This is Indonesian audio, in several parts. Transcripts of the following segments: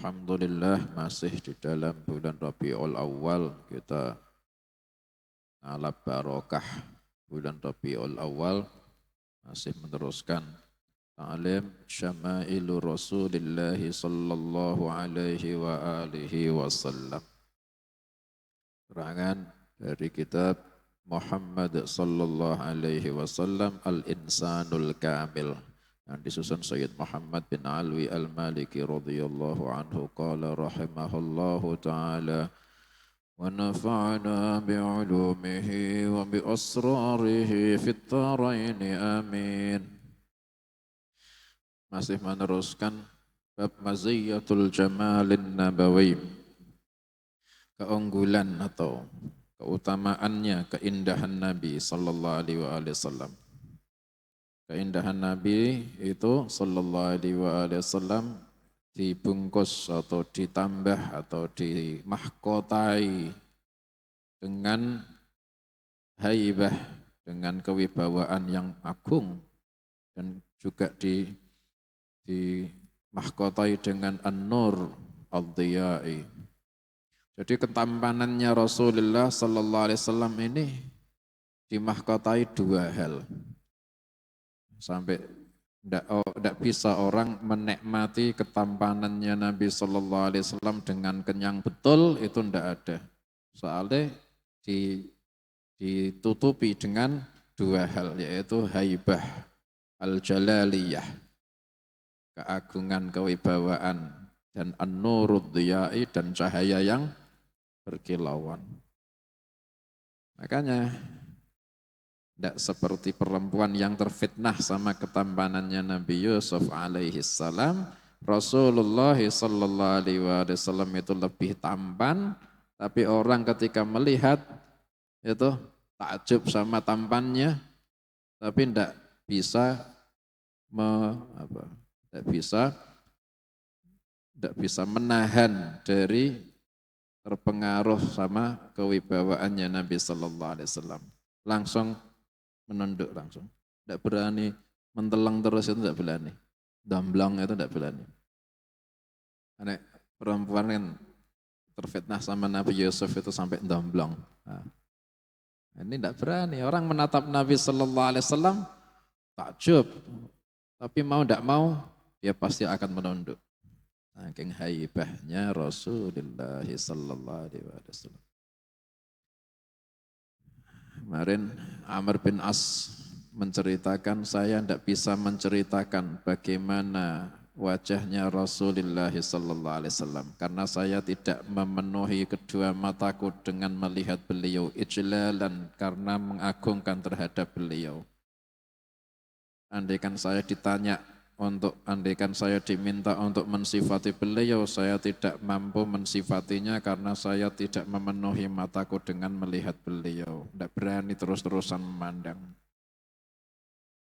Alhamdulillah masih di dalam bulan Rabiul Awal kita ngalap barokah bulan Rabiul Awal masih meneruskan ta'lim syama'ilu Rasulillah sallallahu alaihi wa alihi wasallam. Terangan dari kitab Muhammad sallallahu alaihi wasallam Al-Insanul Kamil yang disusun Sayyid Muhammad bin Alwi Al-Maliki radhiyallahu anhu qala rahimahullahu ta'ala wa nafa'ana bi'ulumihi wa bi'asrarihi fit dharain amin. Masih meneruskan bab maziyatul jamalin nabawi, keunggulan atau keutamaannya keindahan Nabi sallallahu alaihi wasallam. Keindahan Nabi itu sallallahu alaihi wasallam dibungkus atau ditambah atau dimahkotai dengan haibah, dengan kewibawaan yang agung dan juga dimahkotai dengan an-nur ad-diya'i. Jadi ketampanannya Rasulullah sallallahu alaihi wasallam ini dimahkotai dua hal. Sampai tidak bisa orang menikmati ketampanannya Nabi Sallallahu Alaihi Wasallam dengan kenyang betul, itu tidak ada. Soalnya ditutupi dengan dua hal, yaitu haibah al-jalaliyah, keagungan kewibawaan, dan an-nurud diyai, dan cahaya yang berkilauan. Makanya tidak seperti perempuan yang terfitnah sama ketampanannya Nabi Yusuf alaihi salam. Rasulullah sallallahu alaihi wasallam itu lebih tampan, tapi orang ketika melihat itu takjub sama tampannya, tapi tidak bisa menahan dari terpengaruh sama kewibawaannya Nabi sallallahu alaihi wasallam. Langsung menunduk langsung. Tidak berani mentelang terus, itu tidak berani. Damblang itu tidak berani. Karena perempuan yang terfitnah sama Nabi Yusuf itu sampai damblang. Nah, ini tidak berani. Orang menatap Nabi sallallahu alaihi wasallam takjub. Tapi mau tidak mau dia pasti akan menunduk. Saking haibahnya Rasulullah sallallahu alaihi wasallam. Kemarin Amr bin As menceritakan, saya tidak bisa menceritakan bagaimana wajahnya Rasulullah sallallahu alaihi wasallam karena saya tidak memenuhi kedua mataku dengan melihat beliau ijlalan, karena mengagungkan terhadap beliau. Andaikan saya diminta untuk mensifati beliau, saya tidak mampu mensifatinya karena saya tidak memenuhi mataku dengan melihat beliau. Tidak berani terus-terusan memandang.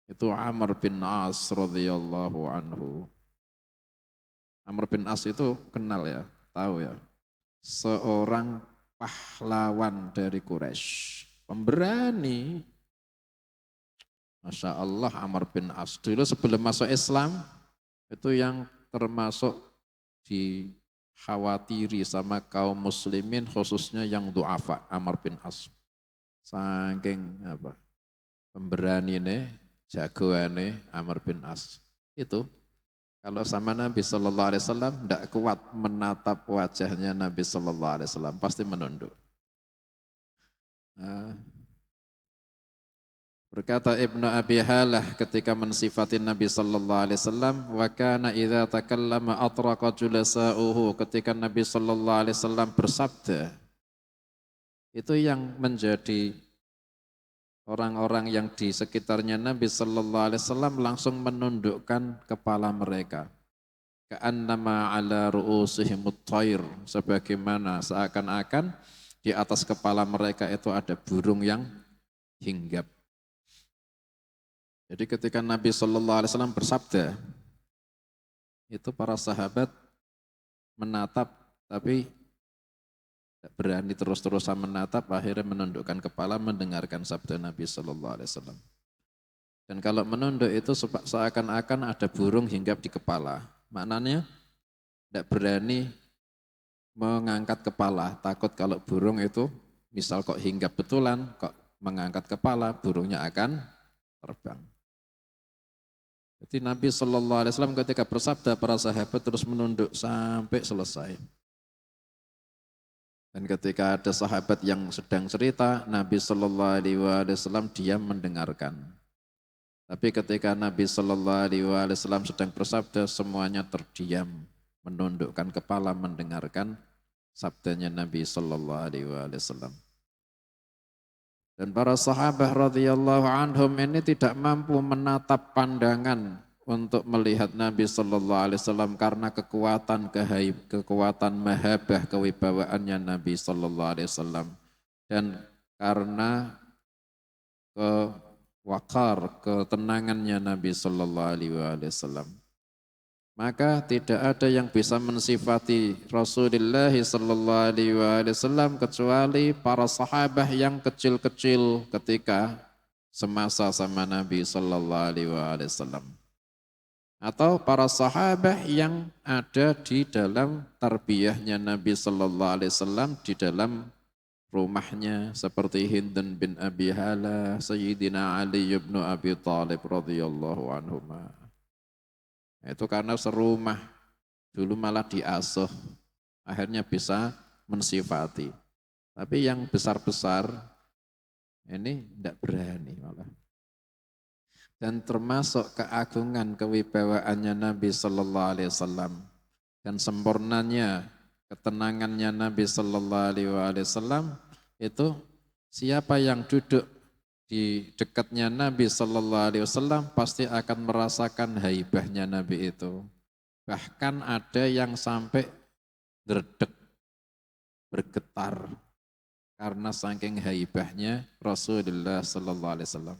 Itu Amr bin As radhiyallahu anhu. Amr bin As itu kenal ya, tahu ya. Seorang pahlawan dari Quraisy, pemberani. Masya Allah, Amr bin As dulu sebelum masuk Islam itu yang termasuk dikhawatiri sama kaum muslimin, khususnya yang du'afa. Amr bin As saking pemberani ini, jagoane Amr bin As itu kalau sama Nabi Sallallahu Alaihi Wasallam tidak kuat menatap wajahnya Nabi Sallallahu Alaihi Wasallam, pasti menunduk. Berkata Ibnu Abi Halah ketika mensifati Nabi sallallahu alaihi wasallam, wa kana idza takallama atraqa julasa'uhu, ketika Nabi sallallahu alaihi wasallam bersabda, itu yang menjadi orang-orang yang di sekitarnya Nabi sallallahu alaihi wasallam langsung menundukkan kepala mereka. Ka'annama ala ru'usihimut thair, sebagaimana seakan-akan di atas kepala mereka itu ada burung yang hinggap. Jadi ketika Nabi Shallallahu Alaihi Wasallam bersabda, itu para sahabat menatap, tapi tidak berani terus-terusan menatap, akhirnya menundukkan kepala mendengarkan sabda Nabi Shallallahu Alaihi Wasallam. Dan kalau menunduk itu seakan-akan ada burung hinggap di kepala. Maknanya tidak berani mengangkat kepala, takut kalau burung itu misal kok hinggap betulan, kok mengangkat kepala, burungnya akan terbang. Jadi Nabi Shallallahu Alaihi Wasallam ketika bersabda, para sahabat terus menunduk sampai selesai. Dan ketika ada sahabat yang sedang cerita, Nabi Shallallahu Alaihi Wasallam diam mendengarkan. Tapi ketika Nabi Shallallahu Alaihi Wasallam sedang bersabda, semuanya terdiam, menundukkan kepala mendengarkan sabdanya Nabi Shallallahu Alaihi Wasallam. Dan para sahabat radhiyallahu anhum ini tidak mampu menatap pandangan untuk melihat Nabi Shallallahu Alaihi Wasallam karena kekuatan mahabbah kewibawaannya Nabi Shallallahu Alaihi Wasallam dan karena ketenangannya Nabi Shallallahu Alaihi Wasallam. Maka tidak ada yang bisa mensifati Rasulullah Sallallahu Alaihi Wasallam kecuali para sahabat yang kecil-kecil ketika semasa sama Nabi Sallallahu Alaihi Wasallam, atau para sahabat yang ada di dalam tarbiyahnya Nabi Sallallahu Alaihi Wasallam di dalam rumahnya seperti Hindun bin Abi Hala, Sayyidina Ali bin Abi Thalib radhiyallahu anhuma. Itu karena serumah, dulu malah diasuh, akhirnya bisa mensifati. Tapi yang besar-besar ini tidak berani malah. Dan termasuk keagungan kewibawaannya Nabi Sallallahu Alaihi Wasallam dan sempurnanya ketenangannya Nabi Sallallahu Alaihi Wasallam itu siapa yang duduk di dekatnya Nabi Sallallahu Alaihi Wasallam pasti akan merasakan haibahnya Nabi itu. Bahkan ada yang sampai derdek, bergetar karena saking haibahnya Rasulullah Sallallahu Alaihi Wasallam.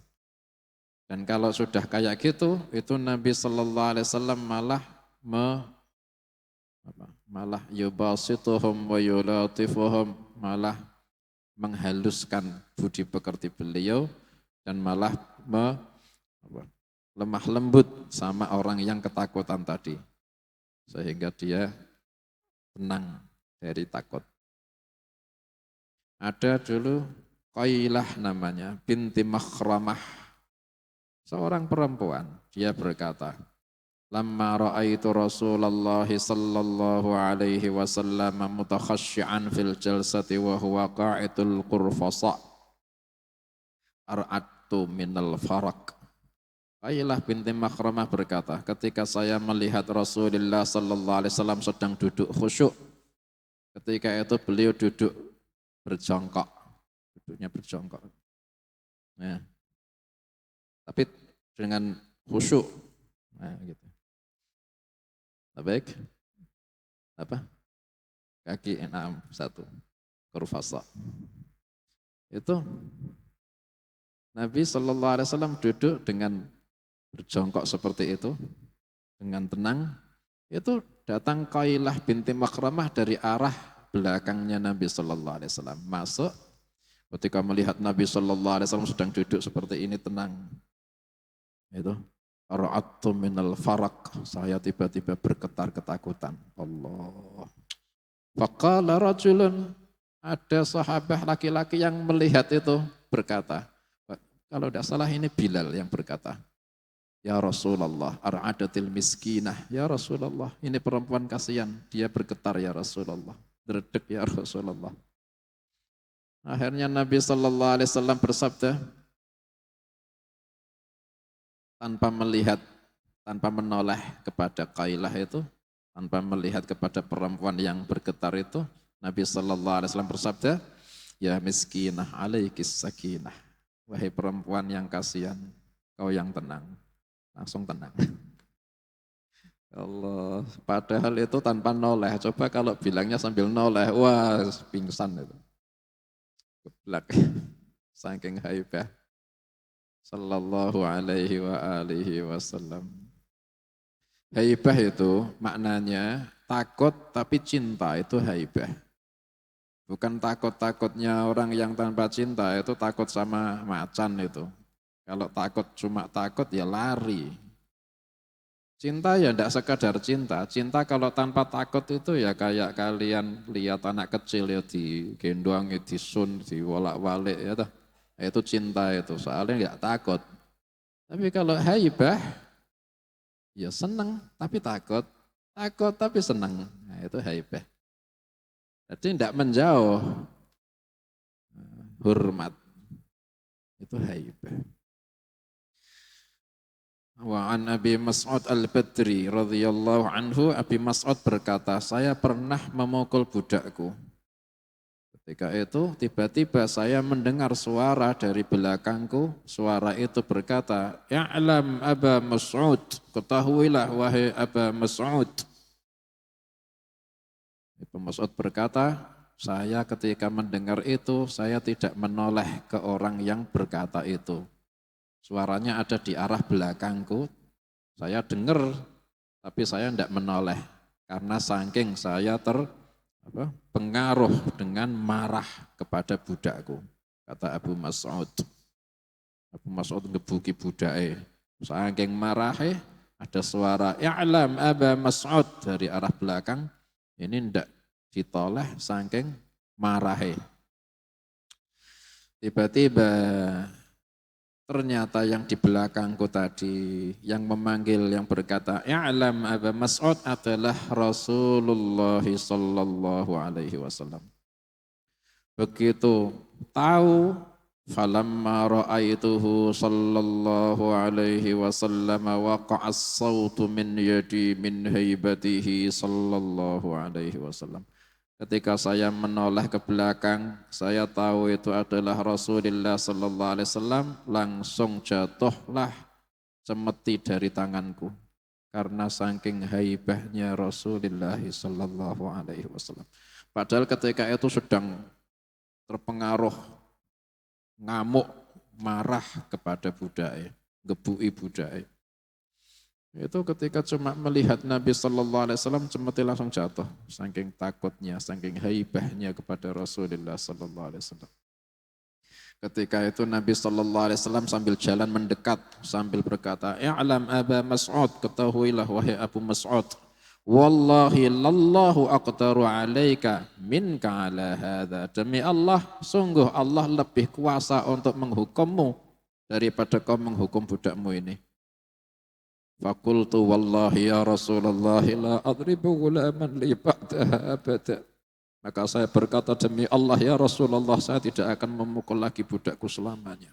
Dan kalau sudah kayak gitu, itu Nabi Sallallahu Alaihi Wasallam malah yubasituhum wa yulatifuhum, malah menghaluskan budi pekerti beliau dan malah lemah lembut sama orang yang ketakutan tadi. Sehingga dia tenang dari takut. Ada dulu Qailah namanya, binti Makhramah. Seorang perempuan, dia berkata, Lamma ra'aitu Rasulullah sallallahu alaihi wasallam mutakhashsyi'an fil jalsati wa huwa qa'idul qurfasa ar'attu minal farak. Qailah binti Makhramah berkata, ketika saya melihat Rasulullah sallallahu alaihi wasallam sedang duduk khusyuk, ketika itu beliau duduk berjongkok, duduknya berjongkok. Ya. Tapi dengan khusyuk. Nah, gitu. Baik, apa? Kaki enam satu, kurfasa. Itu Nabi Shallallahu Alaihi Wasallam duduk dengan berjongkok seperti itu, dengan tenang. Itu datang Qailah binti Makhramah dari arah belakangnya Nabi Shallallahu Alaihi Wasallam masuk. Ketika melihat Nabi Shallallahu Alaihi Wasallam sedang duduk seperti ini tenang, itu. Ra'attu minal farak, saya tiba-tiba bergetar ketakutan. Allah. Faqala rajulun, ada sahabat laki-laki yang melihat itu berkata, kalau tidak salah ini Bilal yang berkata, Ya Rasulullah, ar'adatil miskinah, Ya Rasulullah, ini perempuan kasihan, dia bergetar ya Rasulullah, derdek ya Rasulullah. Akhirnya Nabi Sallallahu Alaihi Wasallam bersabda, tanpa melihat, tanpa menoleh kepada Qailah itu, tanpa melihat kepada perempuan yang bergetar itu, Nabi Sallallahu Alaihi Wasallam bersabda, Ya miskinah alaikis sakinah, wahai perempuan yang kasihan, kau yang tenang, langsung tenang. Allah, padahal itu tanpa noleh, coba kalau bilangnya sambil noleh, wah pingsan itu. Geblak, saking haibah. Sallallahu alaihi wa alihi wasallam. Haibah itu maknanya takut tapi cinta, itu haibah. Bukan takut-takutnya orang yang tanpa cinta, itu takut sama macan itu. Kalau takut cuma takut ya lari. Cinta ya tidak sekadar cinta. Cinta kalau tanpa takut itu ya kayak kalian lihat anak kecil ya digendong, ya disun, diwolak-walik ya toh. Itu cinta itu, soalnya nggak takut. Tapi kalau haibah, ya seneng tapi takut. Takut tapi seneng. Nah, itu haibah. Jadi tidak menjauh, hormat. Itu haibah. Wa an Abi Mas'ud Al-Badri radhiyallahu anhu, Abi Mas'ud berkata, saya pernah memukul budakku. Ketika itu tiba-tiba saya mendengar suara dari belakangku, suara itu berkata, "Ya'lam Aba Mas'ud, ketahuilah wahai Aba Mas'ud." Abu Mas'ud berkata, saya ketika mendengar itu, saya tidak menoleh ke orang yang berkata itu. Suaranya ada di arah belakangku, saya dengar, tapi saya tidak menoleh. Karena saking saya pengaruh dengan marah kepada budakku, kata Abu Mas'ud. Abu Mas'ud ngebuki budake. Saking marahnya ada suara "I'lam Aba Mas'ud" dari arah belakang. Ini ndak ditoleh saking marahnya. Tiba-tiba ternyata yang di belakangku tadi, yang memanggil, yang berkata, "I'lam Aba Mas'ud" adalah Rasulullah sallallahu alaihi wasallam. Begitu tahu, falamma ra'aituhu sallallahu alaihi wasallam waqa'as sautu min yadi min haibatihi sallallahu alaihi wasallam. Ketika saya menoleh ke belakang, saya tahu itu adalah Rasulullah sallallahu alaihi wasallam, langsung jatuhlah cemeti dari tanganku karena saking haibahnya Rasulullah sallallahu alaihi wasallam. Padahal ketika itu sedang terpengaruh, ngamuk, marah kepada budaya, gebui budaya. Itu ketika cuma melihat Nabi sallallahu alaihi wasallam cemeti langsung jatuh, saking takutnya, saking haibahnya kepada Rasulullah sallallahu alaihi wasallam. Ketika itu Nabi sallallahu alaihi wasallam sambil jalan mendekat sambil berkata, "I'lam Aba Mas'ud, ketahuilah wahai Abu Mas'ud, wallahi lallahu aqtaru alaika minka ala hadha." Demi Allah, sungguh Allah lebih kuasa untuk menghukummu daripada kau menghukum budakmu ini. Fakultu wallahi ya Rasulullah la adribu gulaman li ba'daha abada. Maka saya berkata, demi Allah ya Rasulullah, saya tidak akan memukul lagi budakku selamanya.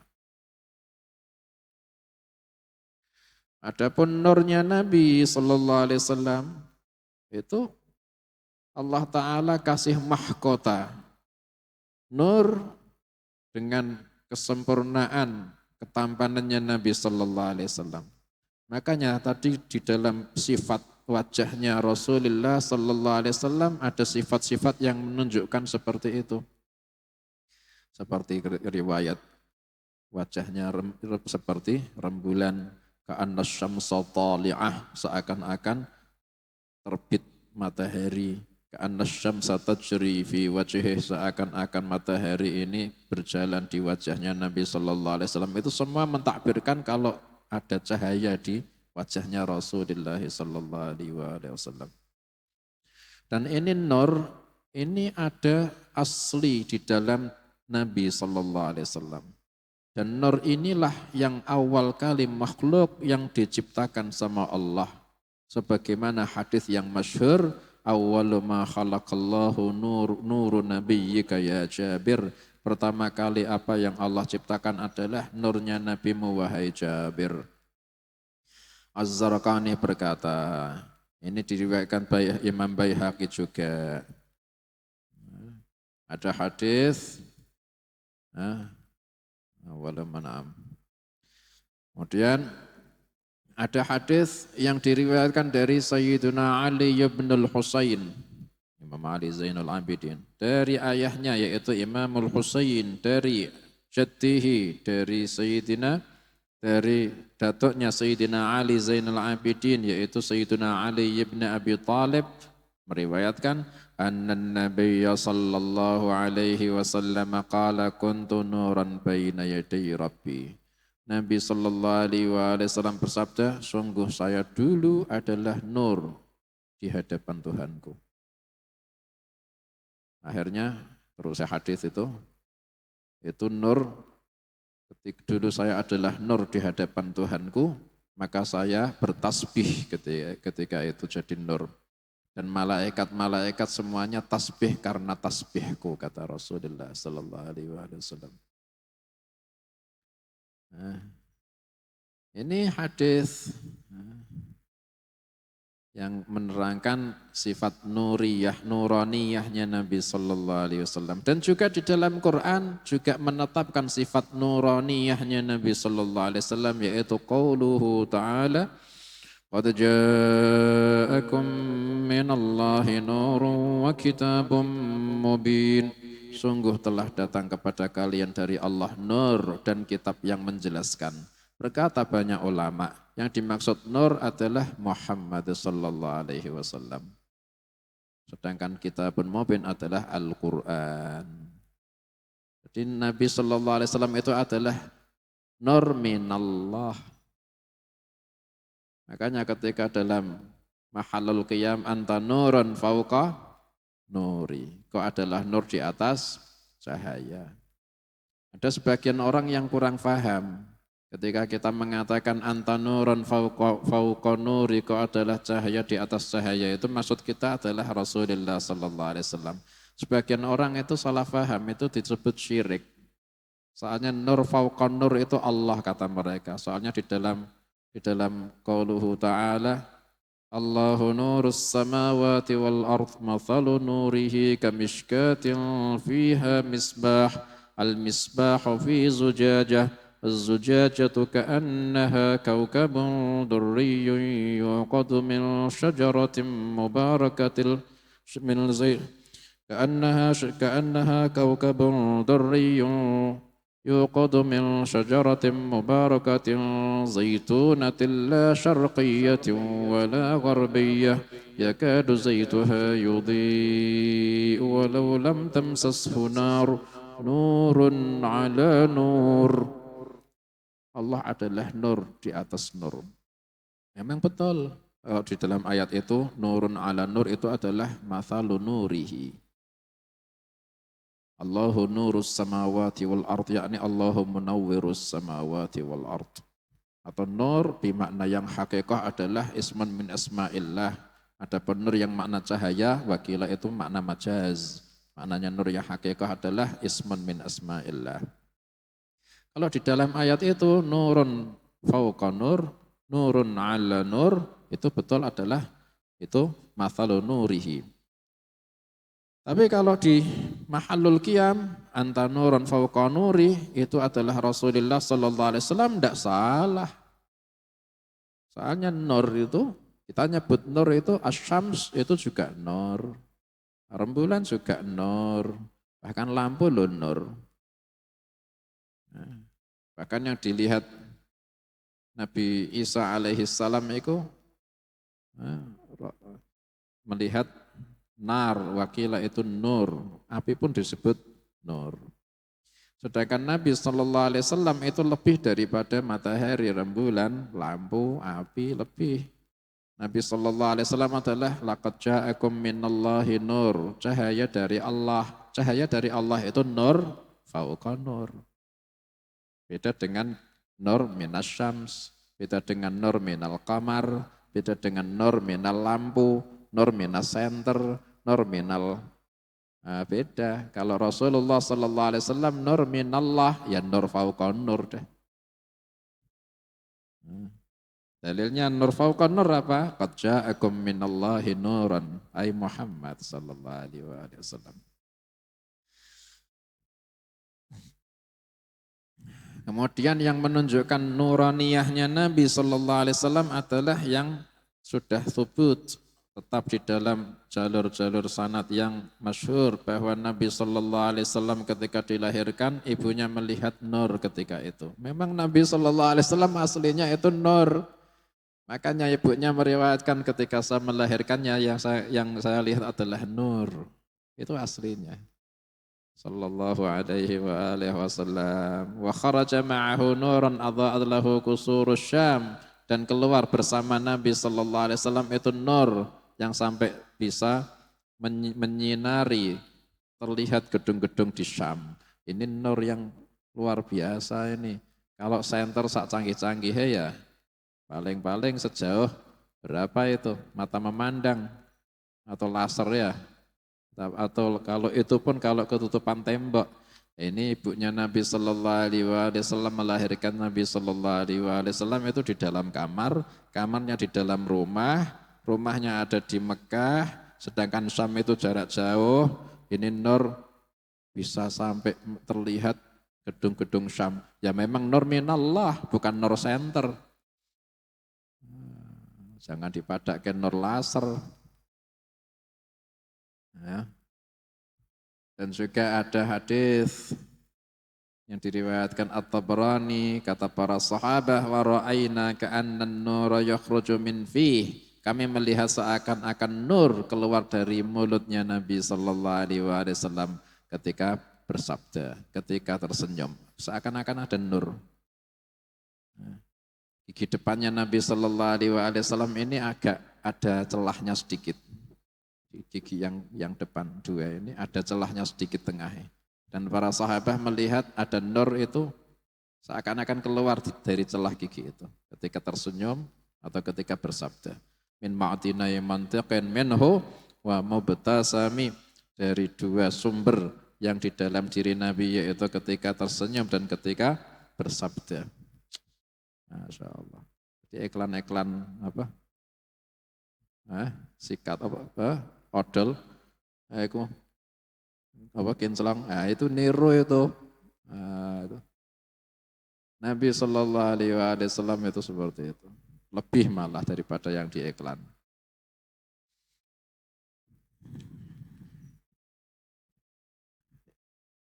Adapun nurnya Nabi sallallahu alaihi wasallam itu Allah Ta'ala kasih mahkota. Nur dengan kesempurnaan ketampanannya Nabi sallallahu alaihi wasallam. Makanya tadi di dalam sifat wajahnya Rasulullah sallallahu alaihi wasallam ada sifat-sifat yang menunjukkan seperti itu. Seperti riwayat wajahnya seperti rembulan, ka'annas syamsa tali'ah, seakan-akan terbit matahari, ka'annas syamsa tajri fi wajhihi, seakan-akan matahari ini berjalan di wajahnya Nabi sallallahu alaihi wasallam. Itu semua mentakbirkan kalau ada cahaya di wajahnya Rasulullah sallallahu alaihi wasallam. Dan ini nur, ini ada asli di dalam Nabi sallallahu alaihi wasallam. Dan nur inilah yang awal kali makhluk yang diciptakan sama Allah. Sebagaimana hadis yang masyhur, awwalu ma khalaqallahu nuru nabiyyika ya Jabir. Pertama kali apa yang Allah ciptakan adalah nurnya Nabimu wahai Jabir. Az-Zarqani berkata, ini diriwayatkan Imam Baihaqi juga. Ada hadis, kemudian ada hadis yang diriwayatkan dari Sayyiduna Ali ibn al-Husain, Imam Ali Zainul Abidin, dari ayahnya yaitu Imamul Husain, dari jaddihi, dari Sayyidina, dari datuknya Sayyidina Ali Zainul Abidin yaitu Sayyidina Ali ibn Abi Talib, meriwayatkan annan nabiyya sallallahu alaihi wasallam qala kuntu nuran baina yaday rabbi. Nabi sallallahu alaihi wasallam bersabda, sungguh saya dulu adalah nur di hadapan Tuhanku. Akhirnya terus saya hadis itu nur, ketika dulu saya adalah nur di hadapan Tuhanku, maka saya bertasbih ketika itu jadi nur. Dan malaikat-malaikat semuanya tasbih karena tasbihku, kata Rasulullah sallallahu alaihi wasallam. Nah, ini hadis yang menerangkan sifat nuriyah, nuraniyahnya Nabi sallallahu alaihi wasallam. Dan juga di dalam Quran juga menetapkan sifat nuraniyahnya Nabi sallallahu alaihi wasallam, yaitu qauluhu ta'ala, qad ja'akum minallahi nurun wa kitabun mubin. Sungguh telah datang kepada kalian dari Allah nur dan kitab yang menjelaskan. Berkata banyak ulama, yang dimaksud nur adalah Muhammad sallallahu alaihi wasallam. Sedangkan kitabun mubin adalah Al-Quran. Jadi Nabi sallallahu alaihi wasallam itu adalah nur minallah. Makanya ketika dalam mahalul qiyam anta nurun fauqa nuri. Kau adalah nur di atas cahaya. Ada sebagian orang yang kurang faham. Ketika kita mengatakan anta nurun fauqa nuri, kau adalah cahaya di atas cahaya, itu maksud kita adalah Rasulullah sallallahu alaihi wasallam. Sebagian orang itu salah faham, itu disebut syirik. Soalnya nur fauqa nur itu Allah, kata mereka. Soalnya di dalam qauluhu ta'ala, Allahu nurus samawati wal ardh mathalu nurihi kamishkatin fiha misbah al-misbahu fi zujajah الزجاجة كأنها كوكب دري يوقد من شجرة مباركة من زيت كأنها كوكب دري يوقد من شجرة مباركة زيتونة لا شرقية ولا غربية يكاد زيتها يضيء ولو لم تمسسه نار نور على نور. Allah adalah nur di atas nur. Memang betul. Kalau di dalam ayat itu, nurun ala nur itu adalah mathalu nurihi. Allahu nurus samawati wal ard, yakni Allahu munawwirus samawati wal ard. Atau nur bermakna yang hakikah adalah isman min asma'illah. Adapun nur yang makna cahaya, wakila itu makna majaz. Maknanya nur yang hakikah adalah isman min asma'illah. Kalau di dalam ayat itu nurun fauqa nur, nurun ala nur, itu betul adalah itu mathalu nurihi. Tapi kalau di mahallul qiyam anta nurun fauqa nuri, itu adalah Rasulullah sallallahu alaihi wasallam, tidak salah. Soalnya nur itu, kita nyebut nur itu asyams itu juga nur. Rembulan juga nur, bahkan lampu loh nur. Nah, bahkan yang dilihat Nabi Isa alaihi salam itu melihat nar, wakila itu nur, api pun disebut nur. Sedangkan Nabi sallallahu alaihi wasallam itu lebih daripada matahari, rembulan, lampu, api, lebih. Nabi sallallahu alaihi wasallam adalah laqad ja'akum minallahi nur, cahaya dari Allah. Cahaya dari Allah itu nur fauqa nur. Beda dengan nur minas syams, beda dengan nur minal qamar, beda dengan nur minal lampu, nur minas senter, nur minal beda. Kalau Rasulullah sallallahu alaihi wasallam nur minallah, ya nur fauqa nur deh. Dalilnya nur fauqa nur apa? Qad ja'akum minallahi nuran, ay Muhammad sallallahu alaihi wasallam. Kemudian yang menunjukkan nuraniyahnya Nabi sallallahu alaihi wasallam adalah yang sudah thubut, tetap di dalam jalur-jalur sanad yang masyhur bahwa Nabi sallallahu alaihi wasallam ketika dilahirkan ibunya melihat nur ketika itu. Memang Nabi sallallahu alaihi wasallam aslinya itu nur. Makanya ibunya meriwayatkan ketika saya melahirkannya yang saya lihat adalah nur. Itu aslinya. sallallahu alaihi wa alihi wasallam. Wa kharaja ma'ahu nurun adha'at lahu qusurus Syam, dan keluar bersama Nabi sallallahu alaihi wasallam itu nur yang sampai bisa menyinari terlihat gedung-gedung di Syam. Ini nur yang luar biasa ini. Kalau senter sak canggih-canggih ya paling-paling sejauh berapa itu mata memandang atau laser ya. Atau kalau itu pun kalau ketutupan tembok. Ini ibunya Nabi Sallallahu Alaihi Wasallam melahirkan Nabi Sallallahu Alaihi Wasallam itu di dalam kamar, kamarnya di dalam rumah, rumahnya ada di Mekah, sedangkan Syam itu jarak jauh. Ini nur bisa sampai terlihat gedung-gedung Syam. Ya memang nur minallah, bukan nur center. Jangan dipadakkan nur laser. Ya. Dan juga ada hadis yang diriwayatkan At-Tabrani, kata para sahabat, wa ra'ayna ka'anna an-nura yakhruju min fih. Kami melihat seakan-akan nur keluar dari mulutnya Nabi sallallahu alaihi wasallam ketika bersabda, ketika tersenyum. Seakan-akan ada nur. Gigi depannya Nabi sallallahu alaihi wasallam ini agak ada celahnya sedikit. Gigi yang depan dua ini ada celahnya sedikit tengahnya. Dan para sahabat melihat ada nur itu seakan-akan keluar dari celah gigi itu ketika tersenyum atau ketika bersabda. Min ma'dina mantiqin minhu wa mubtasami, dari dua sumber yang di dalam diri Nabi, yaitu ketika tersenyum dan ketika bersabda. Masya Allah. Jadi iklan-iklan apa? Sikat apa? Odol, itu apa kinclong, itu niru itu. Itu. Nabi Sallallahu Alaihi Wasallam itu seperti itu, lebih malah daripada yang di iklan.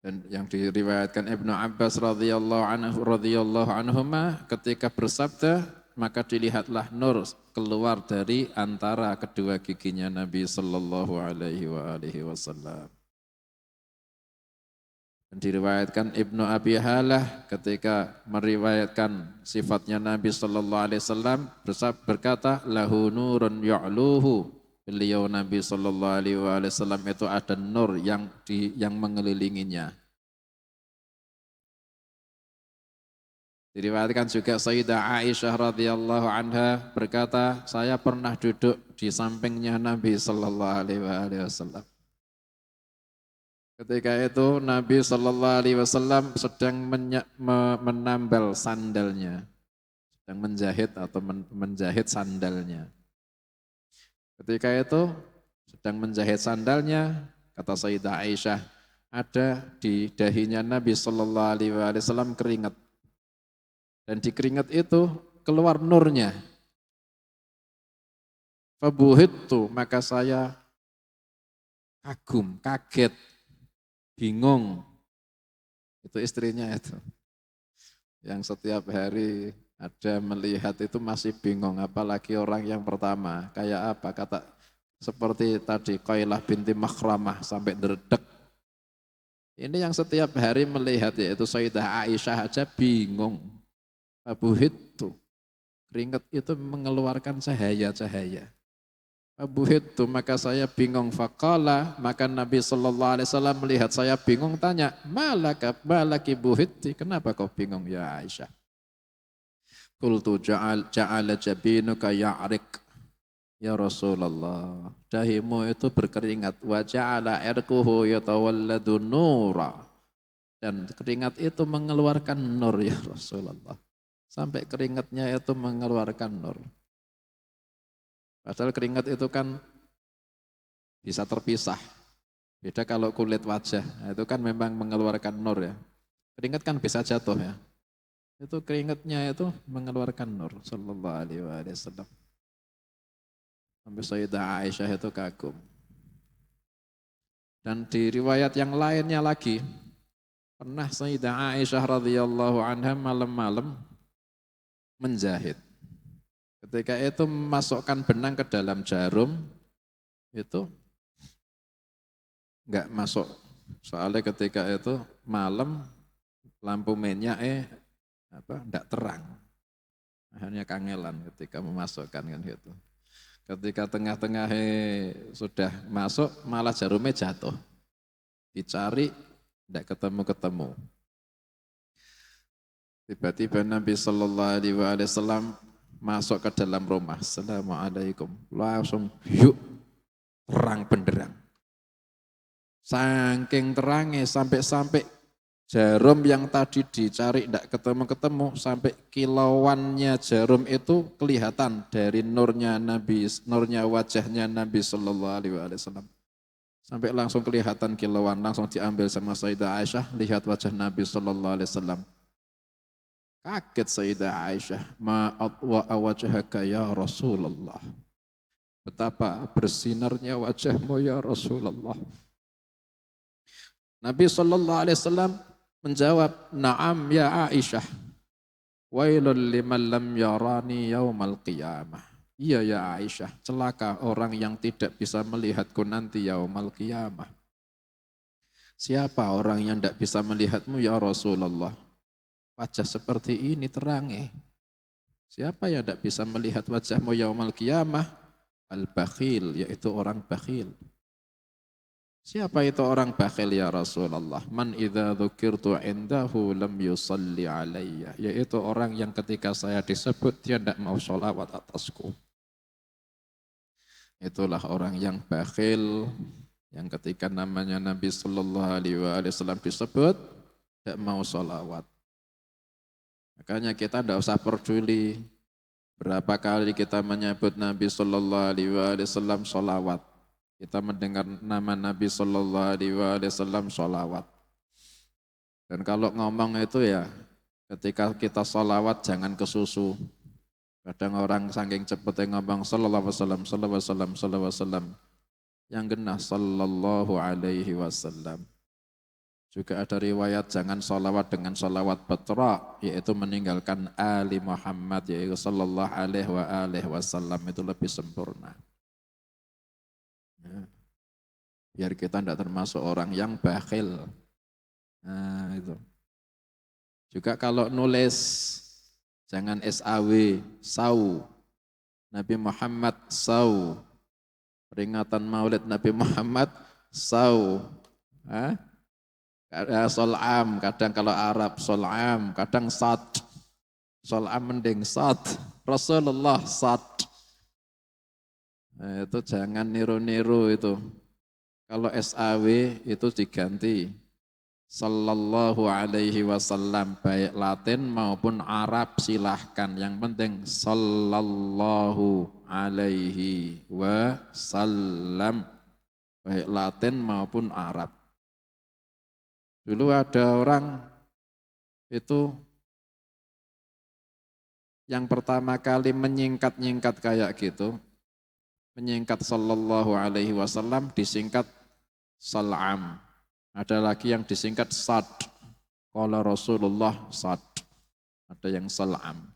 Dan yang diriwayatkan Ibnu Abbas radhiyallahu anhuma ketika bersabda, maka dilihatlah nur keluar dari antara kedua giginya Nabi Sallallahu Alaihi Wasallam. Dan diriwayatkan Ibnu Abi Halah ketika meriwayatkan sifatnya Nabi Sallallahu Alaihi Wasallam berkata, lahu nurun ya'luhu. Beliau Nabi Sallallahu Alaihi Wasallam itu ada nur yang mengelilinginya. Diriwayatkan juga Sayyidah Aisyah radhiyallahu anha berkata, saya pernah duduk di sampingnya Nabi Sallallahu Alaihi Wasallam. Ketika itu Nabi Sallallahu Alaihi Wasallam sedang menambal sandalnya, sedang menjahit atau menjahit sandalnya. Ketika itu sedang menjahit sandalnya, kata Sayyidah Aisyah, ada di dahinya Nabi Sallallahu Alaihi Wasallam keringat. Dan di keringat itu keluar nurnya. Fabuhittu, maka saya kagum, kaget, bingung. Itu istrinya itu. Yang setiap hari ada melihat itu masih bingung, apalagi orang yang pertama. Kayak apa? Kata seperti tadi Qailah binti Makhramah sampai derdek. Ini yang setiap hari melihat, yaitu Sayyidah Aisyah aja bingung. Abuhittu, keringat itu mengeluarkan cahaya-cahaya. Abuhittu, maka saya bingung. Faqala, maka Nabi Sallallahu Alaihi Wasallam melihat saya bingung, tanya, malaki buhitti, kenapa kau bingung ya Aisyah? Qultu ja'ala jabinuka ya'rik, ya Rasulullah, dahimu itu berkeringat, wa ja'ala irkuhu yatawalladu nura, dan keringat itu mengeluarkan nur ya Rasulullah. Sampai keringatnya itu mengeluarkan nur. Padahal keringat itu kan bisa terpisah. Beda kalau kulit wajah, itu kan memang mengeluarkan nur ya. Keringat kan bisa jatuh ya. Itu keringatnya itu mengeluarkan nur. Sallallahu alaihi wasallam. Sampai Sayyidah Aisyah itu kagum. Dan di riwayat yang lainnya lagi, pernah Sayyidah Aisyah radhiyallahu anha malam-malam menjahit. Ketika itu memasukkan benang ke dalam jarum, itu enggak masuk Soalnya ketika itu malam lampu minyak enggak terang. Akhirnya kangelan ketika memasukkan kan gitu. Ketika tengah-tengah sudah masuk malah jarumnya jatuh. Dicari enggak ketemu-ketemu. Tiba-tiba Nabi Sallallahu Alaihi Wasallam masuk ke dalam rumah. Assalamualaikum. Langsung yuk terang benderang. Saking terangnya sampai-sampai jarum yang tadi dicari tidak ketemu-ketemu sampai kilauannya jarum itu kelihatan dari nurnya Nabi, nurnya wajahnya Nabi Sallallahu Alaihi Wasallam. Sampai langsung kelihatan kilauan, langsung diambil sama Sayyidah Aisyah, lihat wajah Nabi Sallallahu Alaihi Wasallam. Kaget Sayyidah Aisyah, ma'atwa wajhaka ya Rasulullah. Betapa bersinarnya wajahmu ya Rasulullah. Nabi Sallallahu Alaihi Wasallam menjawab, na'am ya Aisyah, wailul liman lam yarani yaumal qiyamah. Iya ya Aisyah, celaka orang yang tidak bisa melihatku nanti yaumal qiyamah. Siapa orang yang tidak bisa melihatmu ya Rasulullah? Wajah seperti ini terangnya. Siapa yang tidak bisa melihat wajahmu yaumal qiyamah? Al-bakhil, yaitu orang bakhil. Siapa itu orang bakhil ya Rasulullah? Man idza dzukirtu indahu lam yusalli alayya. Yaitu orang yang ketika saya disebut dia tidak mau sholawat atasku. Itulah orang yang bakhil, yang ketika namanya Nabi Sallallahu Alaihi Wasallam disebut tidak mau sholawat. Makanya kita tidak usah peduli berapa kali kita menyebut Nabi Sallallahu Alaihi Wasallam sholawat. Kita mendengar nama Nabi Sallallahu Alaihi Wasallam sholawat. Dan kalau ngomong itu ya, ketika kita sholawat jangan kesusu. Kadang orang saking cepetnya ngomong Sallallahu Alaihi Wasallam, Sallallahu Alaihi Wasallam, Sallallahu Alaihi Wasallam. Yang genah Sallallahu Alaihi Wasallam. Juga ada riwayat jangan sholawat dengan sholawat betra, yaitu meninggalkan Ali Muhammad, yaitu Sallallahu Alaihi Wasallam, itu lebih sempurna. Ya. Biar kita tidak termasuk orang yang bakhil. Nah, itu. Juga kalau nulis jangan SAW, sau. Nabi Muhammad sau. Peringatan Maulid Nabi Muhammad sau. Sol'am, kadang kalau Arab sol'am, kadang sad. Sol'am mending sad. Rasulullah sad. Nah, itu jangan niru-niru itu. Kalau SAW itu diganti Sallallahu Alaihi Wasallam, baik Latin maupun Arab silahkan. Yang penting Sallallahu Alaihi Wasallam, baik Latin maupun Arab. Dulu ada orang itu yang pertama kali menyingkat-nyingkat kayak gitu, menyingkat Sallallahu Alaihi Wasallam disingkat Sal'am. Ada lagi yang disingkat Sad. Qala Rasulullah Sad. Ada yang Sal'am.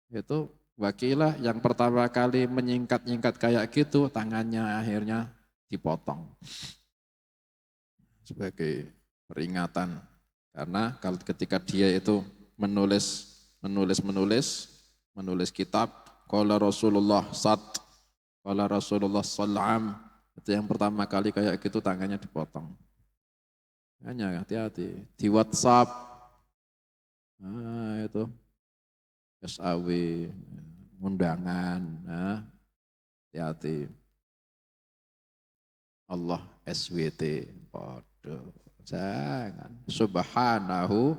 Itu Wakilah yang pertama kali menyingkat-nyingkat kayak gitu, tangannya akhirnya dipotong. Sebagai peringatan. Karena kalau ketika dia itu menulis kitab, qala Rasulullah Sad, qala Rasulullah Sal'am, itu yang pertama kali kayak gitu tangannya dipotong. Hanya hati-hati di WhatsApp, itu SAW, undangan, hati-hati. Allah SWT, podo, jangan. Subhanahu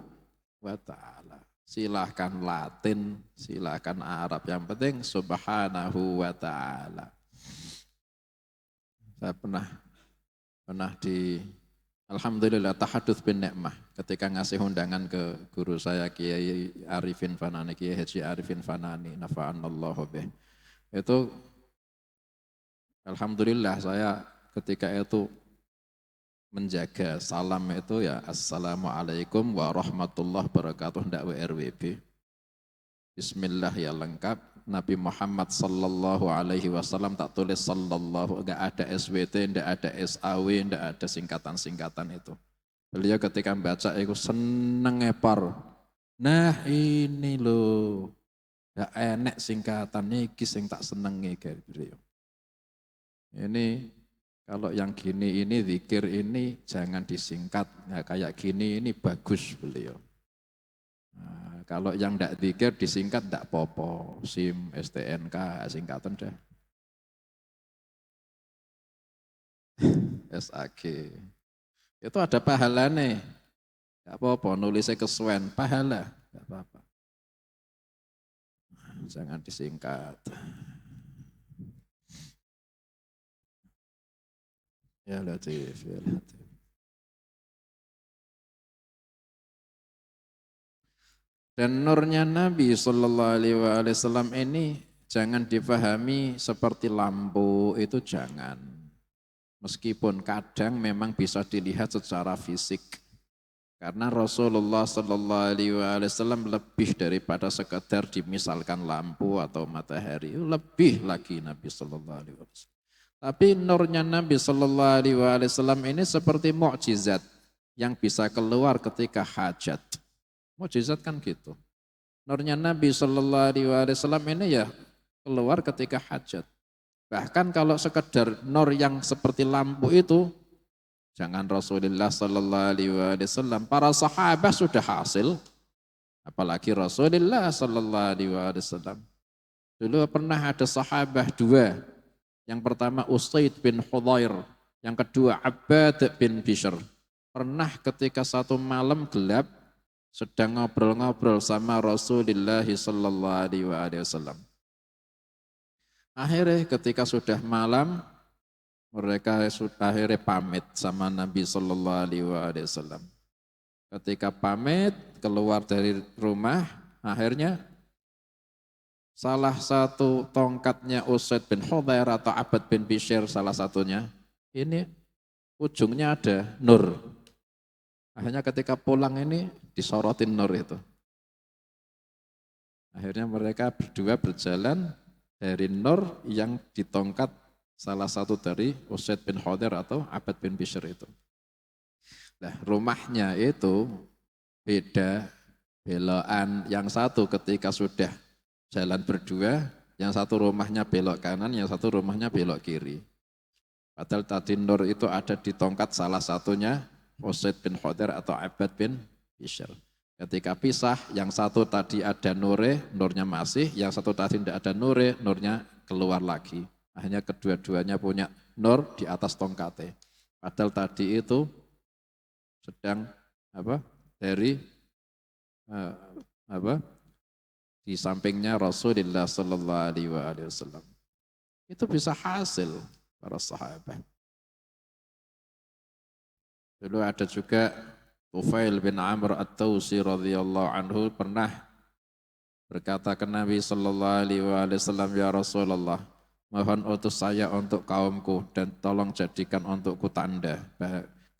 wa ta'ala. Silahkan Latin, silahkan Arab, yang penting Subhanahu wa ta'ala. Saya pernah di Alhamdulillah tahadduts bin ni'mah ketika ngasih undangan ke guru saya Kiai Arifin Fanani, Kiai Haji Arifin Fanani, nafa'anallahu bih. Itu alhamdulillah saya ketika itu menjaga salam itu ya assalamualaikum warahmatullahi wabarakatuh, ndak WRWB. Bismillah ya lengkap, Nabi Muhammad sallallahu alaihi wasallam tak tulis sallallahu, enggak ada SWT, enggak ada SAW, enggak ada singkatan-singkatan itu. Beliau ketika membaca itu seneng ngepar. Nah ini loh, ya enek singkatan iki sing tak senengi beliau. Ini kalau yang gini ini zikir ini jangan disingkat, ya, kayak gini ini bagus beliau. Nah, kalau yang tidak zikir disingkat tidak popo, SIM, STNK, singkatan dah. SAG. Itu ada pahalanya. Tidak apa-apa, nulisnya kesuwen, pahala. Tidak apa-apa. Jangan disingkat. Ya Latif, ya Latif. Dan nurnya Nabi Sallallahu Alaihi Wasallam ini jangan dipahami seperti lampu, itu jangan. Meskipun kadang memang bisa dilihat secara fisik. Karena Rasulullah Sallallahu Alaihi Wasallam lebih daripada sekadar dimisalkan lampu atau matahari, lebih lagi Nabi Sallallahu Alaihi Wasallam. Tapi nurnya Nabi Sallallahu Alaihi Wasallam ini seperti mukjizat yang bisa keluar ketika hajat. Mukjizat kan gitu. Nurnya Nabi Sallallahu Alaihi Wasallam ini ya keluar ketika hajat. Bahkan kalau sekedar nur yang seperti lampu itu, jangan Rasulullah Sallallahu Alaihi Wasallam, para sahabat sudah hasil, apalagi Rasulullah Sallallahu Alaihi Wasallam. Dulu pernah ada sahabat dua, yang pertama Usaid bin Hudhair, yang kedua Abbad bin Bishr. Pernah ketika satu malam gelap, sedang ngobrol-ngobrol sama Rasulullah Sallallahu Alaihi Wasallam. Akhirnya ketika sudah malam, mereka akhirnya pamit sama Nabi Sallallahu Alaihi Wasallam. Ketika pamit keluar dari rumah, akhirnya salah satu tongkatnya Usaid bin Hudhair atau Abbad bin Bishr salah satunya, ini ujungnya ada nur. Akhirnya ketika pulang ini disorotin nur itu. Akhirnya mereka berdua berjalan dari nur yang ditongkat salah satu dari Usaid bin Hudhair atau Abbad bin Bishr itu. Nah, rumahnya itu beda, belokan. Yang satu ketika sudah jalan berdua, yang satu rumahnya belok kanan, yang satu rumahnya belok kiri. Padahal tadi nur itu ada di tongkat salah satunya Usaid bin Hudhair atau Abbad bin Bishr. Ketika pisah, yang satu tadi ada nure, nurnya masih, yang satu tadi tidak ada nure, nurnya keluar lagi. Akhirnya kedua-duanya punya nur di atas tongkatnya. Padahal tadi itu sedang dari di sampingnya Rasulullah Sallallahu Alaihi Wasallam. Itu bisa hasil para sahabat. Dulu ada juga Tufail bin Amr At-Tausi radhiyallahu anhu pernah berkata ke Nabi Sallallahu Alaihi Wasallam, ya Rasulullah, mohon utus saya untuk kaumku dan tolong jadikan untukku tanda.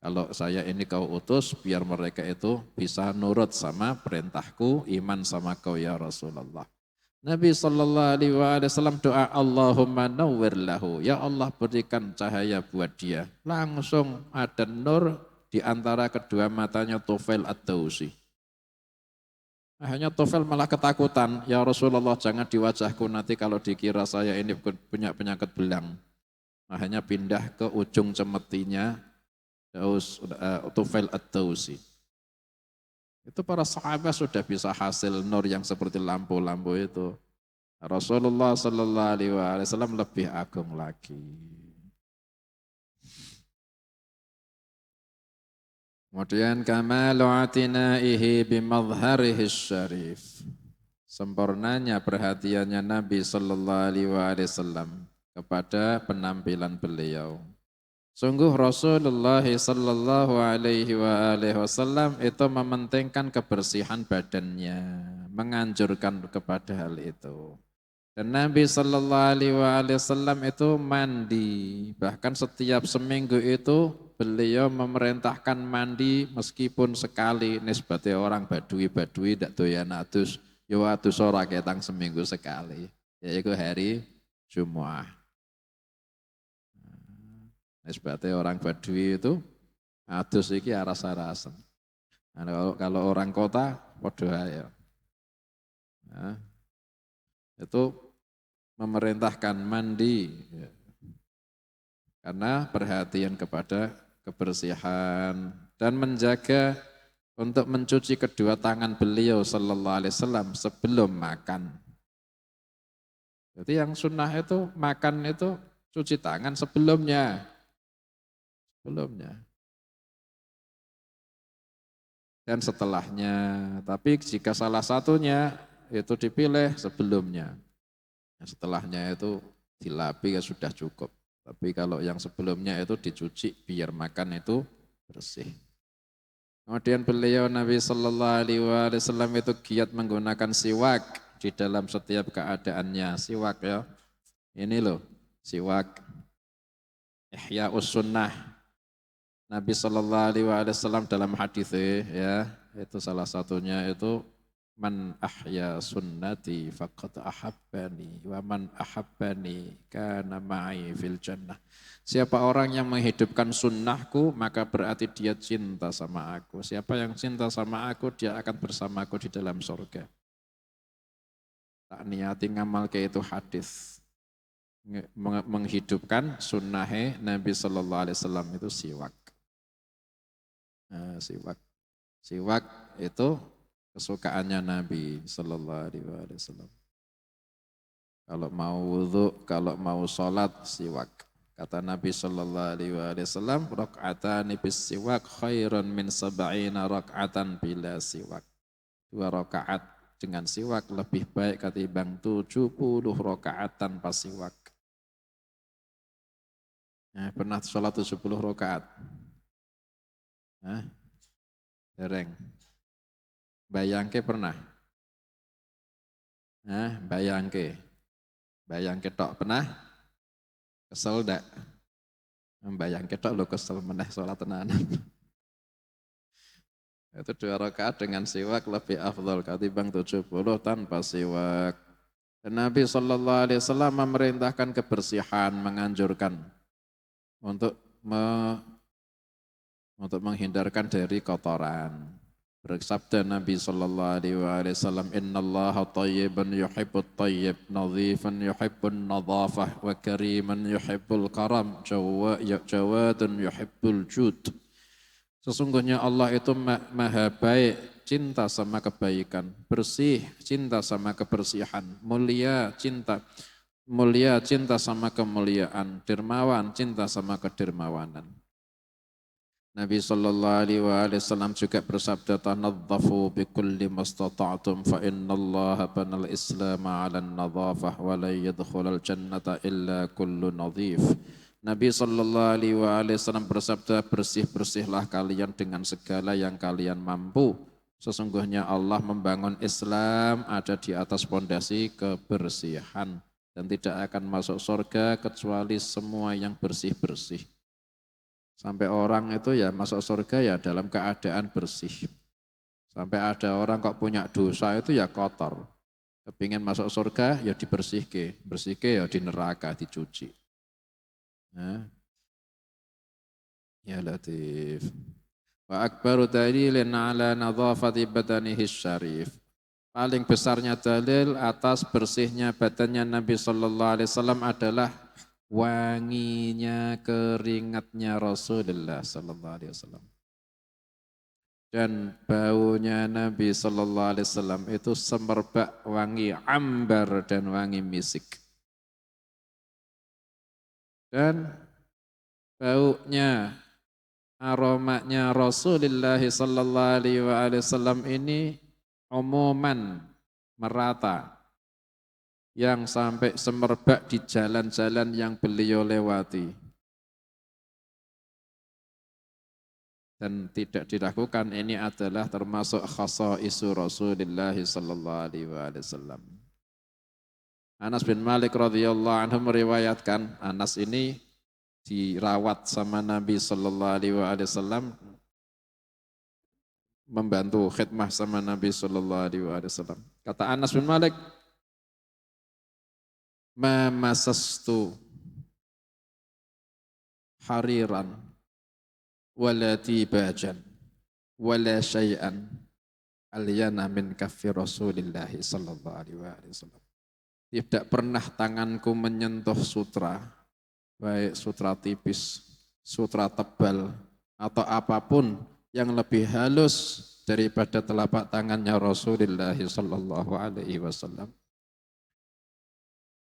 Kalau saya ini kau utus, biar mereka itu bisa nurut sama perintahku, iman sama kau ya Rasulullah. Nabi Sallallahu Alaihi Wasallam doa, Allahumma nawwir lahu, ya Allah berikan cahaya buat dia. Langsung ada nur di antara kedua matanya Tufail At-Tausi. Akhirnya Tufail malah ketakutan, ya Rasulullah jangan di wajahku nanti kalau dikira saya ini punya penyakit belang. Akhirnya pindah ke ujung cemetinya Tufail At-Tausi. Itu para sahabat sudah bisa hasil nur yang seperti lampu-lampu itu. Rasulullah Sallallahu Alaihi Wasallam lebih agung lagi. Kemudian kamalu atinaihi bimadharihi syarif. Sempurnanya perhatiannya Nabi Sallallahu Alaihi Wasallam kepada penampilan beliau. Sungguh Rasulullah Sallallahu Alaihi Wasallam itu mementingkan kebersihan badannya, menganjurkan kepada hal itu. Dan Nabi Sallallahu Alaihi Wasallam itu mandi, bahkan setiap seminggu itu beliau memerintahkan mandi meskipun sekali nisbatnya orang badui tidak doyan adus, ya adus ora ketang seminggu sekali. yaitu hari Jumat. Sebabnya orang Badui itu adus iki aras-arasan. Nah, kalau orang kota, waduh ya. Nah, itu memerintahkan mandi ya. Karena perhatian kepada kebersihan dan menjaga untuk mencuci kedua tangan beliau sallallahu alaihi wasallam sebelum makan. Jadi yang sunnah itu makan itu cuci tangan sebelumnya. Sebelumnya. Dan setelahnya. Tapi jika salah satunya itu dipilih sebelumnya. Setelahnya itu dilapi ya sudah cukup. Tapi kalau yang sebelumnya itu dicuci biar makan itu bersih. Kemudian beliau Nabi Sallallahu Alaihi Wasallam itu giat menggunakan siwak di dalam setiap keadaannya. Siwak ya, ini loh siwak Ihya Sunnah. Nabi Sallallahu Alaihi Wasallam dalam hadis ya itu salah satunya itu man ahya sunnati faqad ahabbani wa man ahabbani kana ma'i fil jannah. Siapa orang yang menghidupkan sunnahku maka berarti dia cinta sama aku. Siapa yang cinta sama aku dia akan bersamaku di dalam surga. Tak niati ngamal ke itu hadis. Menghidupkan sunnahnya Nabi Sallallahu Alaihi Wasallam itu siwak. Nah, siwak. Siwak itu kesukaannya Nabi Sallallahu Alaihi Wasallam. Kalau mau wudhu, kalau mau sholat, siwak. Kata Nabi Sallallahu Alaihi Wasallam, rakaatani bis siwak khairun min sab'ina rakaatan bila siwak. 2 rakaat dengan siwak lebih baik ketimbang 70 rakaat tanpa siwak. Nah, pernah sholat 70 rakaat? Hah? Dereng. Bayangke pernah? Nah, bayangke. Bayangke tok pernah? Kesel ndak? Bayangke tok lo kesel meneh sholat tenanan. Itu 2 rakaat dengan siwak lebih afdal ketimbang 70 tanpa siwak. Dan Nabi Sallallahu Alaihi Wasallam memerintahkan kebersihan, menganjurkan untuk menghindarkan dari kotoran. Bersabda Nabi Sallallahu Alaihi Wasallam, Innallaha tayyibun yuhibbut tayyib, nadhifan yuhibbun nadhafah, wa kariman yuhibbul karam, jawadun yuhibbul jud. Sesungguhnya Allah itu maha baik, cinta sama kebaikan, bersih, cinta sama kebersihan, mulia cinta sama kemuliaan, dermawan, cinta sama kedermawanan. Nabi Sallallahu Alaihi Wasallam juga bersabda, "Tanadzafu bi kulli mastata'tum fa innallaha banal Islam 'ala an-nadzafah wa la yadkhulul jannata illa kullu nadhif." Nabi Sallallahu Alaihi Wasallam bersabda, bersih-bersihlah kalian dengan segala yang kalian mampu. Sesungguhnya Allah membangun Islam ada di atas pondasi kebersihan dan tidak akan masuk surga kecuali semua yang bersih-bersih. Sampai orang itu ya masuk surga ya dalam keadaan bersih. Sampai ada orang kok punya dosa itu ya kotor. Kepingin masuk surga ya dibersihke. Bersihke ya di neraka dicuci. Nah, ya Latif. Wa akbaru dalilin ala nadhafati badanihi syarif. Paling besarnya dalil atas bersihnya badannya Nabi Sallallahu Alaihi Wasallam adalah wanginya keringatnya Rasulullah Sallallahu Alaihi Wasallam. Dan baunya Nabi Sallallahu Alaihi Wasallam itu semerbak wangi ambar dan wangi misik. Dan baunya, aromanya Rasulullah Sallallahu Alaihi Wasallam ini umuman merata, yang sampai semerbak di jalan-jalan yang beliau lewati. Dan tidak dilakukan ini adalah termasuk khasaisu Rasulullah sallallahu alaihi wasallam. Anas bin Malik radhiyallahu anhu meriwayatkan, Anas ini dirawat sama Nabi sallallahu alaihi wasallam, membantu khidmah sama Nabi sallallahu alaihi wasallam. Kata Anas bin Malik, ma masastu hariran wala tibajan wala syai'an alyana min kaffi Rasulillah sallallahu alaihi wasallam. Tidak pernah tanganku menyentuh sutra, baik sutra tipis, sutra tebal, atau apapun yang lebih halus daripada telapak tangannya Rasulullah sallallahu alaihi wasallam.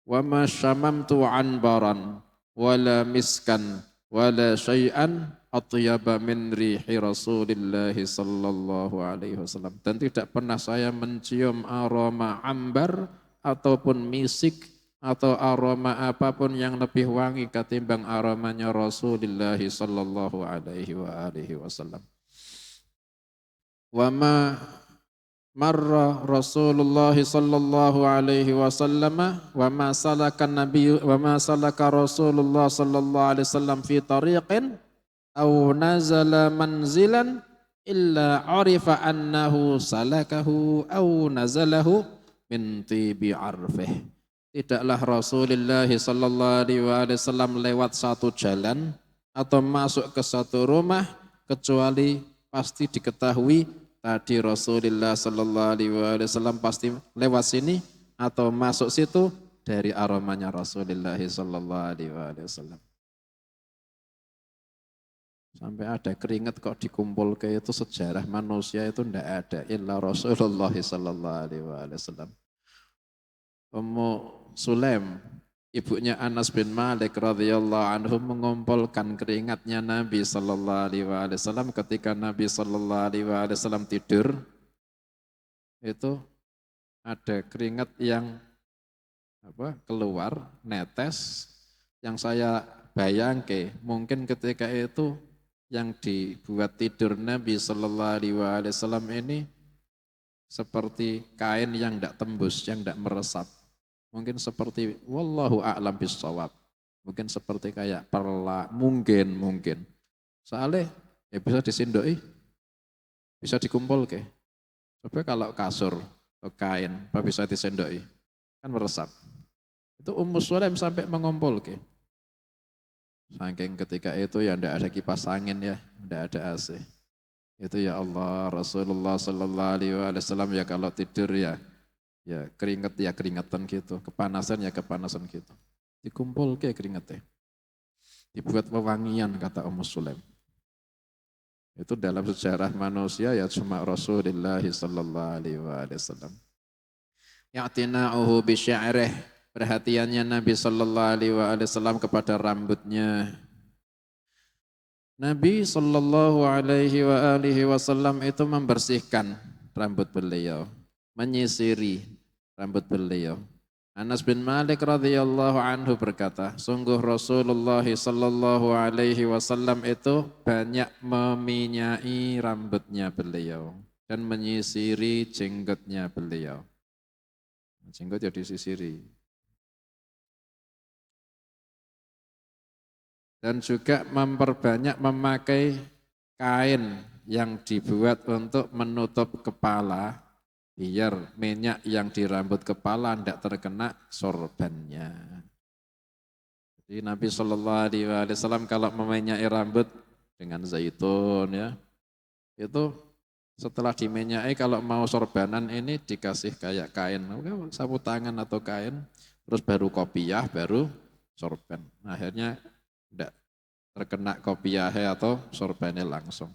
Wa ma syamamtu anbaran wala miskan wala syai'an atyaba min rihi Rasulillah sallallahu alaihi wasallam. Dan tidak pernah saya mencium aroma ambar ataupun misik atau aroma apapun yang lebih wangi ketimbang aromanya Rasulullah sallallahu alaihi wasallam. Wa ma marra Rasulullah sallallahu alaihi wasallam wa ma salaka Rasulullah sallallahu alaihi wasallam fi tariqin aw nazala manzilan illa arifa annahu salakahu aw nazalahu min tibi arfih. Tidaklah Rasulullah sallallahu alaihi wasallam lewat satu jalan atau masuk ke satu rumah kecuali pasti diketahui tadi Rasulullah sallallahu alaihi wasallam pasti lewat sini atau masuk situ dari aromanya Rasulullah sallallahu alaihi wasallam. Sampai ada keringat kok dikumpul ke itu sejarah manusia itu tidak ada illa Rasulullah sallallahu alaihi wasallam. Ummu Sulaim, ibunya Anas bin Malik radhiyallahu anhu mengumpulkan keringatnya Nabi sallallahu alaihi wasallam ketika Nabi sallallahu alaihi wasallam tidur. Itu ada keringat yang keluar, netes, yang saya bayangke mungkin ketika itu yang dibuat tidur Nabi sallallahu alaihi wasallam ini seperti kain yang tidak tembus, yang tidak meresap. Mungkin seperti wallahu a'lam bissawab. Mungkin seperti kayak perla, mungkin. Soalnya ya bisa disindoi, bisa dikumpul ke. Tapi kalau kasur atau kain, apa bisa disendoi? Kan meresap. Itu Ummu Sulaim sampai mengumpul ke. Saking ketika itu ya tidak ada kipas angin ya, tidak ada AC. Itu ya Allah, Rasulullah sallallahu alaihi wasallam ya kalau tidur ya keringet ya keringetan gitu, kepanasan ya kepanasan gitu. Dikumpul ke keringetnya. Dibuat wewangian kata Ummu Sulaim. Itu dalam sejarah manusia ya cuma Rasulullah sallallahu alaihi wasallam. Ya'tina'uhu bi syi'rih, perhatiannya Nabi sallallahu alaihi wasallam kepada rambutnya. Nabi sallallahu alaihi wasallam itu membersihkan rambut beliau, menyisiri rambut beliau. Anas bin Malik radhiyallahu anhu berkata, sungguh Rasulullah sallallahu alaihi wasallam itu banyak meminyai rambutnya beliau dan menyisiri jenggotnya beliau. Jenggot ya disisiri. Dan juga memperbanyak memakai kain yang dibuat untuk menutup kepala biar minyak yang di rambut kepala tidak terkena sorbannya. Jadi Nabi sallallahu alaihi wasallam kalau meminyai rambut dengan zaitun ya, itu setelah diminyai kalau mau sorbanan ini dikasih kayak kain, sapu tangan atau kain, terus baru kopiah, baru sorban. Akhirnya tidak terkena kopiahnya atau sorbannya langsung.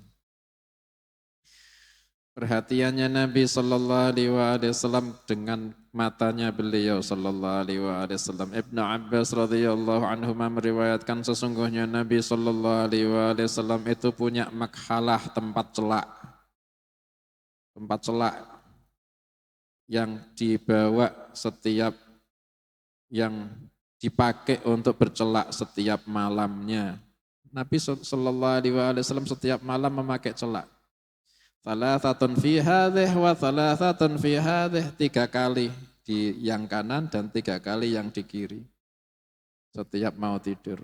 Perhatiannya Nabi sallallahu alaihi wasallam dengan matanya beliau sallallahu alaihi wasallam. Ibnu Abbas radhiyallahu anhu meriwayatkan sesungguhnya Nabi sallallahu alaihi wasallam itu punya makhalah tempat celak yang dibawa setiap yang dipakai untuk bercelak setiap malamnya. Nabi sallallahu alaihi wasallam setiap malam memakai celak. Thalathatun fi hadhih wa thalathatun fi hadhih, 3 kali di yang kanan dan 3 kali yang di kiri. Setiap mau tidur.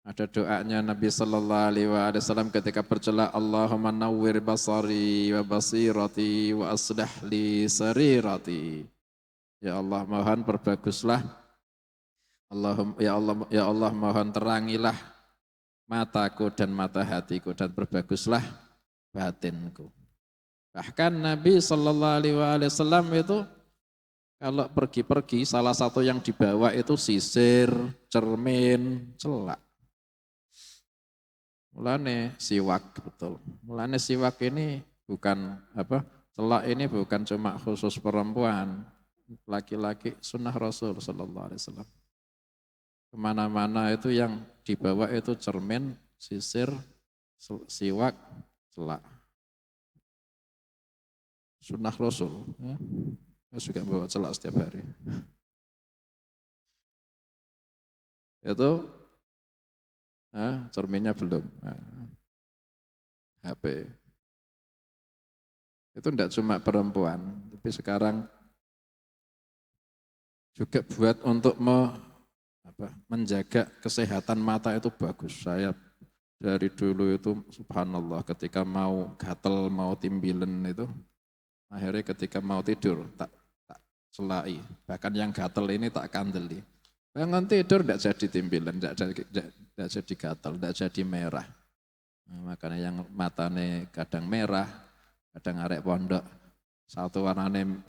Ada doanya Nabi sallallahu alaihi wasallam ketika bercelak, Allahumma nawwir basari wa basirati wa aslih li sarirati. Ya Allah, mohon perbaguslah Ya Allah mohon terangilah mataku dan mata hatiku dan berbaguslah batinku. Bahkan Nabi Shallallahu Alaihi Wasallam itu kalau pergi-pergi salah satu yang dibawa itu sisir, cermin, celak. Mulane siwak betul. Mulane siwak ini bukan celak ini bukan cuma khusus perempuan, laki-laki sunnah Rasul Shallallahu Alaihi Wasallam. Kemana-mana itu yang dibawa itu cermin, sisir, siwak, celak. Sunnah Rasul. Ya. Saya juga bawa celak setiap hari. Itu cerminnya belum. HP. Itu tidak cuma perempuan, tapi sekarang juga buat untuk menjaga kesehatan mata itu bagus. Saya dari dulu itu subhanallah ketika mau gatel, mau timbilen itu, akhirnya ketika mau tidur tak selai. Bahkan yang gatel ini tak kandeli. Bangun tidur tidak jadi timbilan, tidak jadi gatel, tidak jadi merah. Nah, makanya yang matane kadang merah, kadang arek pondok, satu warnane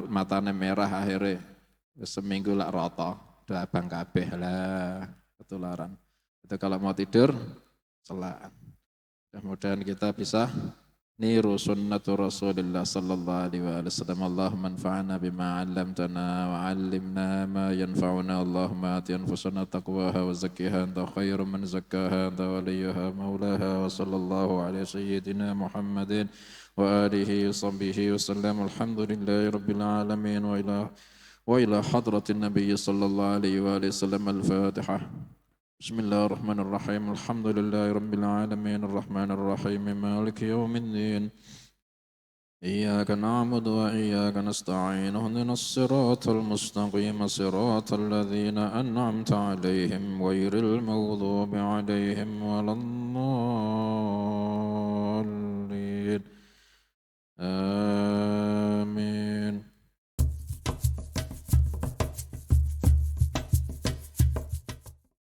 matane merah akhirnya seminggu lah roto, udah abang kabeh lah ketularan. Itu kalau mau tidur, celaan. Mudah-mudahan kita bisa niru sunnatu Rasulillah sallallahu alaihi wasallam. Allahumma anfa'na bima 'allamtana wa 'allimna ma yanfa'una. Allahumma ati anfusana taqwaha wa zakkiha anta khairu man zakkaha anta waliyuha maulaha. Wa sallallahu ala sayyidina Muhammadin wa alihi wa sahbihi wa sallam. Alhamdulillahi rabbil alamin wa ila hadratin nabiy sallallahu alaihi wasallam. Al-Fatihah. Bismillahirrahmanirrahim. Alhamdulillahi rabbil alamin arrahmanir rahim maliki yaumiddin. Iyyaka na'budu wa iyyaka nasta'in. Ihdinas siratal mustaqim siratal ladzina an'amta 'alaihim ghairil maghdubi 'alaihim waladdallin.